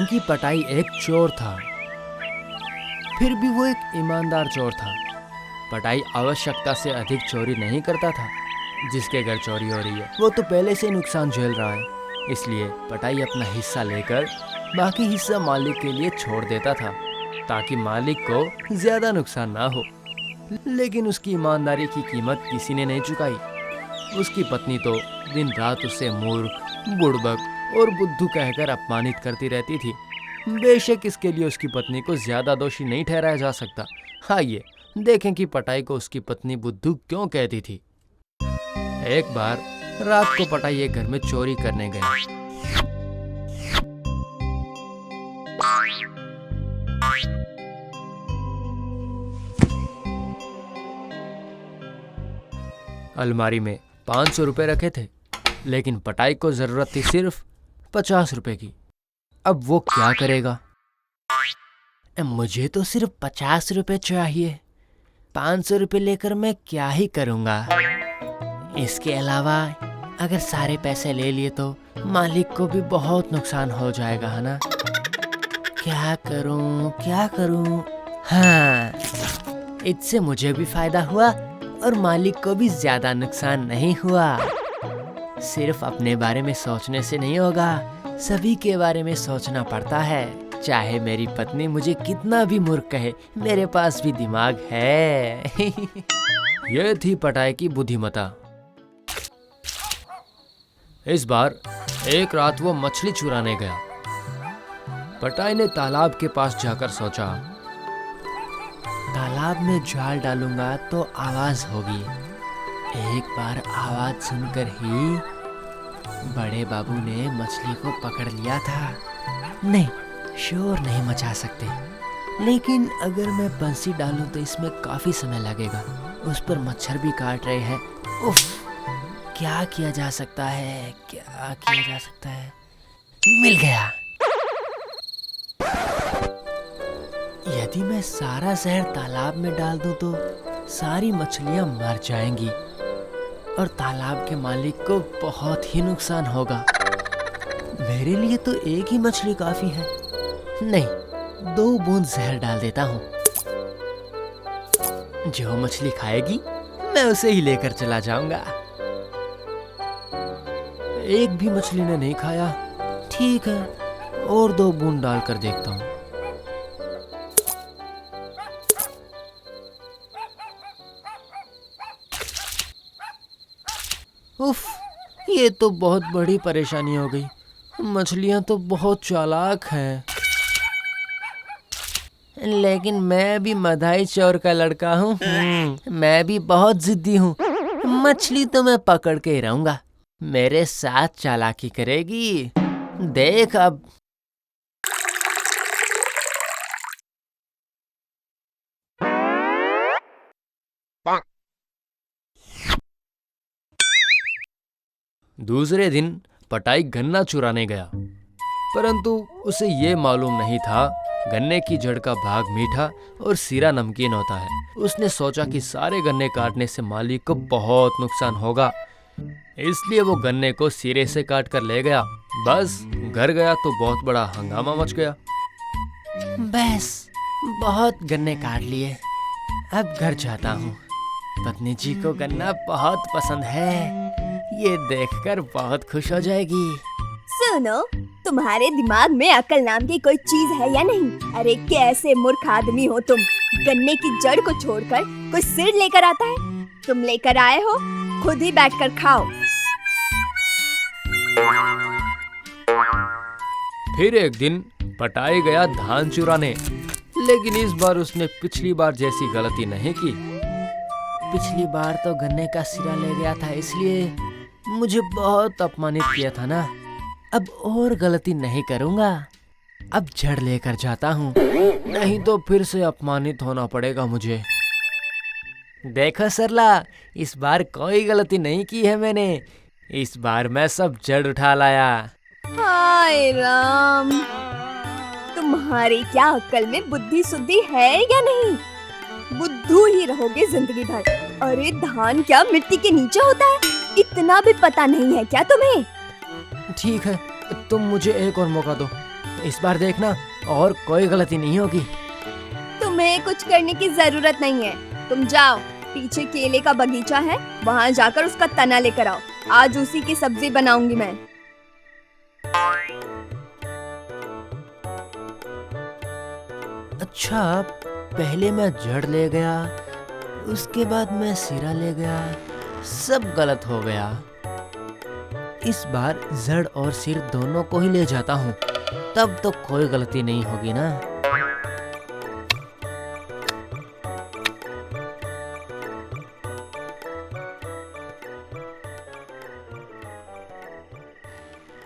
हालांकि पटाई एक चोर था, फिर भी वो एक ईमानदार चोर था। पटाई आवश्यकता से अधिक चोरी नहीं करता था। जिसके घर चोरी हो रही है वो तो पहले से नुकसान झेल रहा है, इसलिए पटाई अपना हिस्सा लेकर बाकी हिस्सा मालिक के लिए छोड़ देता था ताकि मालिक को ज्यादा नुकसान ना हो। लेकिन उसकी ईमानदारी की कीमत किसी ने नहीं चुकाई। उसकी पत्नी तो दिन रात उसे मूर्ख, बुड़बक और बुद्धू कहकर अपमानित करती रहती थी। बेशक इसके लिए उसकी पत्नी को ज्यादा दोषी नहीं ठहराया जा सकता। आइए देखें कि पटाई को उसकी पत्नी बुद्धू क्यों कहती थी। एक बार रात को पटाई एक घर में चोरी करने गया। अलमारी में 500 रुपए रखे थे, लेकिन पटाई को जरूरत थी सिर्फ 50 रुपए की। अब वो क्या करेगा? मुझे तो सिर्फ 50 रुपए चाहिए, 500 रुपए लेकर मैं क्या ही करूंगा। इसके अलावा अगर सारे पैसे ले लिए तो मालिक को भी बहुत नुकसान हो जाएगा, है ना? क्या करूं? हाँ, इससे मुझे भी फायदा हुआ और मालिक को भी ज्यादा नुकसान नहीं हुआ। सिर्फ अपने बारे में सोचने से नहीं होगा, सभी के बारे में सोचना पड़ता है। चाहे मेरी पत्नी मुझे कितना भी मूर्ख कहे, मेरे पास भी दिमाग है। यह थी पटाई की बुद्धिमता। इस बार एक रात वो मछली चुराने गया। पटाई ने तालाब के पास जाकर सोचा, तालाब में जाल डालूंगा तो आवाज होगी। एक बार आवाज सुनकर ही बड़े बाबू ने मछली को पकड़ लिया था। नहीं, शोर नहीं मचा सकते, लेकिन अगर मैं बंसी डालूं तो इसमें काफी समय लगेगा। उस पर मच्छर भी काट रहे हैं। उफ, क्या किया जा सकता है? मिल गया। यदि मैं सारा जहर तालाब में डाल दूं तो सारी मछलियां मर जाएंगी और तालाब के मालिक को बहुत ही नुकसान होगा। मेरे लिए तो एक ही मछली काफी है। नहीं, 2 बूंद जहर डाल देता हूँ। जो मछली खाएगी मैं उसे ही लेकर चला जाऊंगा। एक भी मछली ने नहीं खाया। ठीक है, और 2 बूंद डालकर देखता हूँ। उफ, ये तो बहुत बड़ी परेशानी हो गई। मछलियां तो बहुत चालाक हैं। लेकिन मैं भी मधाई चोर का लड़का हूँ। मैं भी बहुत जिद्दी हूँ। मछली तो मैं पकड़ के ही रहूंगा। मेरे साथ चालाकी करेगी, देख अब। दूसरे दिन पटाई गन्ना चुराने गया, परंतु उसे ये मालूम नहीं था गन्ने की जड़ का भाग मीठा और सिरा नमकीन होता है। उसने सोचा कि सारे गन्ने काटने से मालिक को बहुत नुकसान होगा, इसलिए वो गन्ने को सिरे से काट कर ले गया। बस घर गया तो बहुत बड़ा हंगामा मच गया। बस बहुत गन्ने काट लिए, अब घर जाता हूँ। पत्नी जी को गन्ना बहुत पसंद है, ये देखकर बहुत खुश हो जाएगी। सुनो, तुम्हारे दिमाग में अकल नाम की कोई चीज है या नहीं? अरे कैसे मूर्ख आदमी हो तुम। गन्ने की जड़ को छोड़कर कोई सिर लेकर आता है। तुम लेकर आए हो, खुद ही बैठकर खाओ। फिर एक दिन पटाई गया धान चुराने, लेकिन इस बार उसने पिछली बार जैसी गलती नहीं की। पिछली बार तो गन्ने का सिरा ले गया था, इसलिए मुझे बहुत अपमानित किया था ना। अब और गलती नहीं करूंगा। अब जड़ लेकर जाता हूँ, नहीं तो फिर से अपमानित होना पड़ेगा मुझे। देखो सरला, इस बार कोई गलती नहीं की है मैंने। इस बार मैं सब जड़ उठा लाया। हाय राम, तुम्हारी क्या अक्ल में बुद्धि सुद्धि है या नहीं? बुद्धू ही रहोगे जिंदगी भर। अरे धान क्या मिट्टी के नीचे होता है? इतना भी पता नहीं है क्या तुम्हें? ठीक है, तुम मुझे एक और मौका दो। इस बार देखना और कोई गलती नहीं होगी। तुम्हें कुछ करने की जरूरत नहीं है। तुम जाओ, पीछे केले का बगीचा है, वहाँ जाकर उसका तना लेकर आओ। आज उसी की सब्जी बनाऊंगी मैं। अच्छा, पहले मैं जड़ ले गया, उसके बाद मैं सिरा ले गया, सब गलत हो गया। इस बार जड़ और सिर दोनों को ही ले जाता हूँ, तब तो कोई गलती नहीं होगी ना।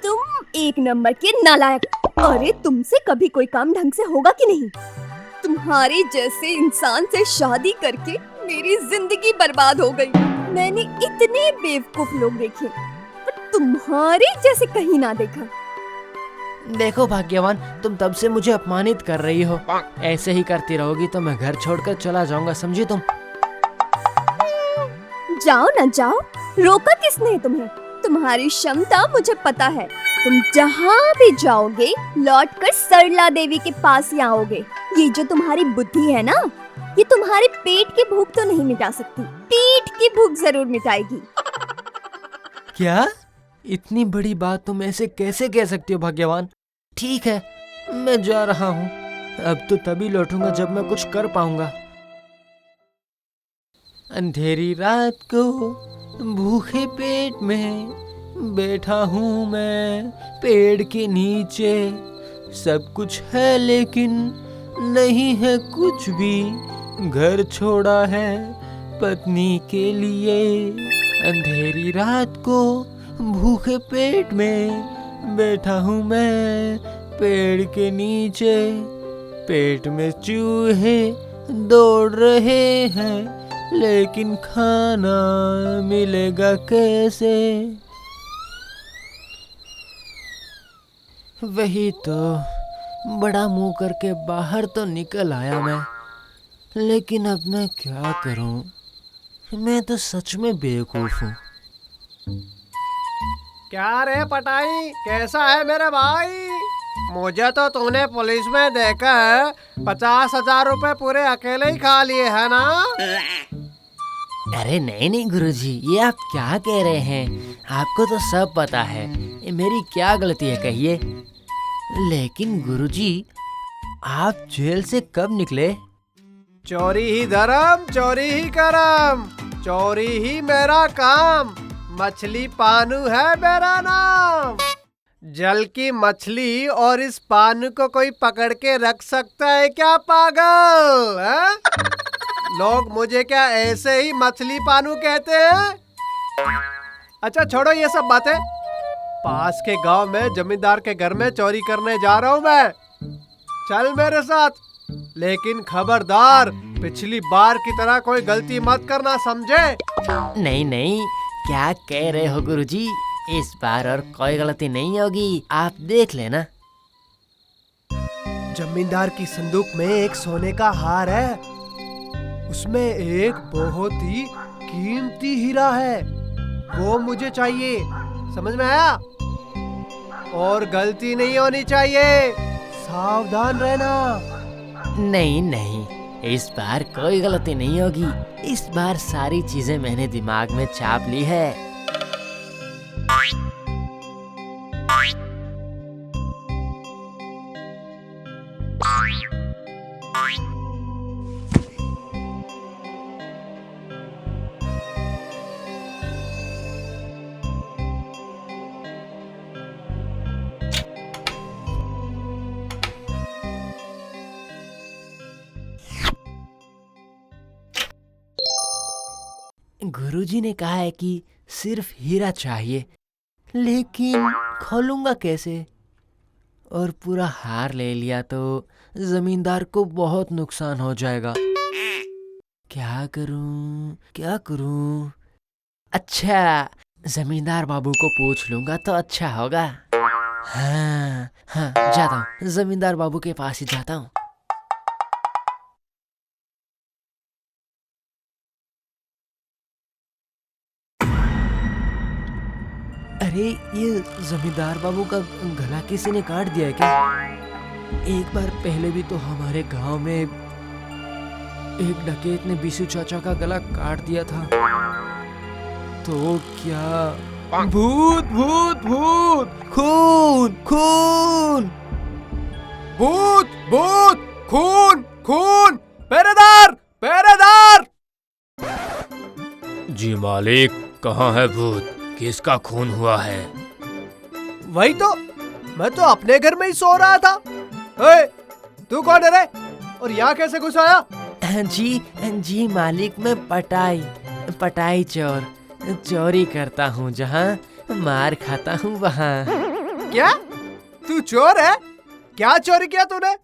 तुम एक नंबर के नालायक। अरे तुमसे कभी कोई काम ढंग से होगा कि नहीं? तुम्हारे जैसे इंसान से शादी करके मेरी जिंदगी बर्बाद हो गई। मैंने इतने बेवकूफ लोग देखे, पर तुम्हारे जैसे कहीं ना देखा। देखो भाग्यवान, तुम तब से मुझे अपमानित कर रही हो। ऐसे ही करती रहोगी तो मैं घर छोड़कर चला जाऊंगा, समझी तुम? जाओ ना जाओ, रोका किसने तुम्हें? तुम्हारी क्षमता मुझे पता है। तुम जहाँ भी जाओगे लौटकर सरला देवी के पास ही आओगे। ये जो तुम्हारी बुद्धि है ना, ये तुम्हारे पेट की भूख तो नहीं मिटा सकती, पीठ की भूख जरूर मिटाएगी। क्या? इतनी बड़ी बात तुम ऐसे कैसे कह सकती हो भाग्यवान? ठीक है, मैं जा रहा हूँ। अब तो तभी लौटूंगा जब मैं कुछ कर पाऊंगा। अंधेरी रात को भूखे पेट में बैठा हूँ मैं पेड़ के नीचे। सब कुछ है लेकिन नहीं है कुछ भी। घर छोड़ा है पत्नी के लिए। अंधेरी रात को भूखे पेट में बैठा हूँ मैं पेड़ के नीचे। पेट में चूहे दौड़ रहे हैं लेकिन खाना मिलेगा कैसे? वही तो, बड़ा मुंह करके बाहर तो निकल आया मैं, लेकिन अब मैं क्या करूं? मैं तो सच में बेवकूफ हूँ। क्या रे पटाई, कैसा है मेरे भाई? मुझे तो तूने पुलिस में देखा है, 50,000 रुपए पूरे अकेले ही खा लिए है ना? अरे नहीं नहीं गुरुजी, ये आप क्या कह रहे हैं? आपको तो सब पता है, ये मेरी क्या गलती है कहिए? लेकिन गुरुजी, आप जेल से कब निकले? चोरी ही धर्म, चोरी ही करम, चोरी ही मेरा काम। मछली पानू है मेरा नाम। जल की मछली और इस पानू को कोई पकड़ के रख सकता है क्या पागल? है? लोग मुझे क्या ऐसे ही मछली पानू कहते हैं? अच्छा छोड़ो ये सब बातें। पास के गांव में जमींदार के घर में चोरी करने जा रहा हूं मैं। चल मेरे साथ, लेकिन खबरदार पिछली बार की तरह कोई गलती मत करना, समझे? नहीं नहीं, क्या कह रहे हो गुरुजी? इस बार और कोई गलती नहीं होगी, आप देख लेना। जमींदार की संदूक में एक सोने का हार है, उसमें एक बहुत ही कीमती हीरा है, वो मुझे चाहिए। समझ में आया? और गलती नहीं होनी चाहिए, सावधान रहना। नहीं नहीं, इस बार कोई गलती नहीं होगी। इस बार सारी चीजें मैंने दिमाग में छाप ली है। गुरुजी ने कहा है कि सिर्फ हीरा चाहिए, लेकिन खोलूंगा कैसे? और पूरा हार ले लिया तो जमींदार को बहुत नुकसान हो जाएगा। क्या करूं, क्या करूं? अच्छा, जमींदार बाबू को पूछ लूंगा तो अच्छा होगा। हाँ हाँ, जाता हूँ, जमींदार बाबू के पास ही जाता हूँ। अरे ये जमींदार बाबू का गला किसी ने काट दिया है क्या? एक बार पहले भी तो हमारे गांव में एक डकैत ने बिशु चाचा का गला काट दिया था। तो क्या भूत भूत भूत खून खून भूत भूत खून खून, पहरेदार पहरेदार। जी मालिक, कहाँ है भूत? किसका खून हुआ है? वही तो, मैं तो अपने घर में ही सो रहा था। ओए, तू कौन है रे? और यहाँ कैसे घुस आया? जी मालिक, मैं पटाई चोरी करता हूँ। जहाँ मार खाता हूँ वहाँ। क्या? तू चोर है? क्या चोरी किया तूने?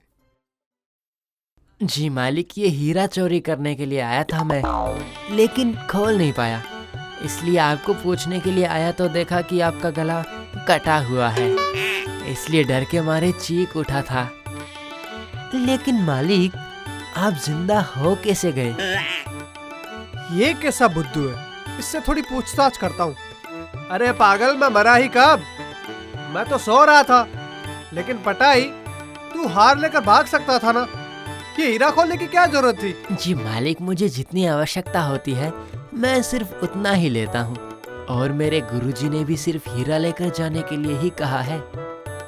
जी मालिक, ये हीरा चोरी करने के लिए आया था मैं, लेकिन खोल नहीं पाया। इसलिए आपको पूछने के लिए आया तो देखा कि आपका गला कटा हुआ है, इसलिए डर के मारे चीख उठा था। लेकिन मालिक, आप जिंदा हो कैसे गए? ये कैसा बुद्धू है? इससे थोड़ी पूछताछ करता हूँ। अरे पागल, मैं मरा ही कब? मैं तो सो रहा था। लेकिन पटाई, तू हार लेकर भाग सकता था ना। कि हीरा खोलने की क्या जरूरत थी? जी मालिक, मुझे जितनी आवश्यकता होती है मैं सिर्फ उतना ही लेता हूँ, और मेरे गुरुजी ने भी सिर्फ हीरा लेकर जाने के लिए ही कहा है।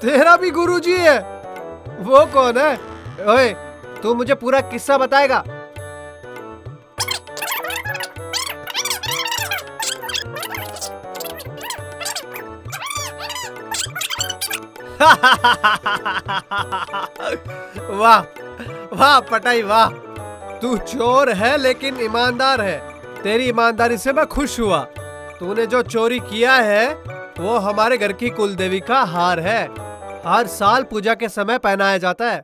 तेरा भी गुरुजी है? वो कौन है? ओए, तू मुझे पूरा किस्सा बताएगा? वाह वाह पटाई वाह, तू चोर है लेकिन ईमानदार है। तेरी ईमानदारी से मैं खुश हुआ। तूने जो चोरी किया है वो हमारे घर की कुलदेवी का हार है। हर साल पूजा के समय पहनाया जाता है।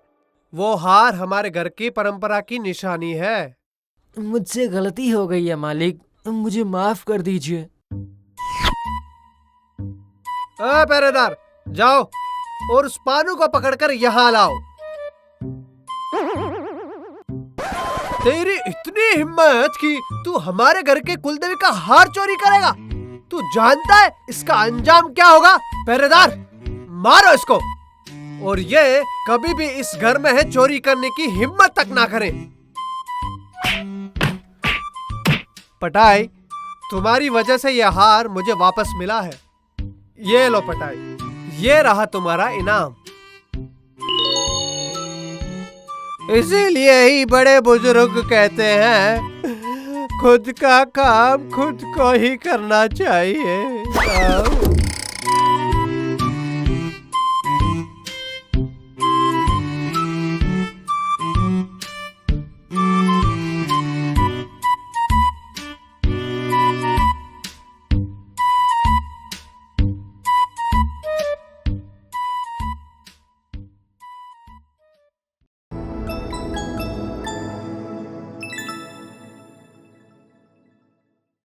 वो हार हमारे घर की परंपरा की निशानी है। मुझसे गलती हो गई है मालिक, मुझे माफ कर दीजिए। पहरेदार, जाओ और उस पानू को पकड़कर यहाँ लाओ। तेरी इतनी हिम्मत कि तू हमारे घर के कुलदेवी का हार चोरी करेगा? तू जानता है इसका अंजाम क्या होगा? पहरेदार, मारो इसको, और ये कभी भी इस घर में है चोरी करने की हिम्मत तक ना करे। पटाई, तुम्हारी वजह से यह हार मुझे वापस मिला है। ये लो पटाई, ये रहा तुम्हारा इनाम। इसीलिए ही बड़े बुजुर्ग कहते हैं, खुद का काम खुद को ही करना चाहिए।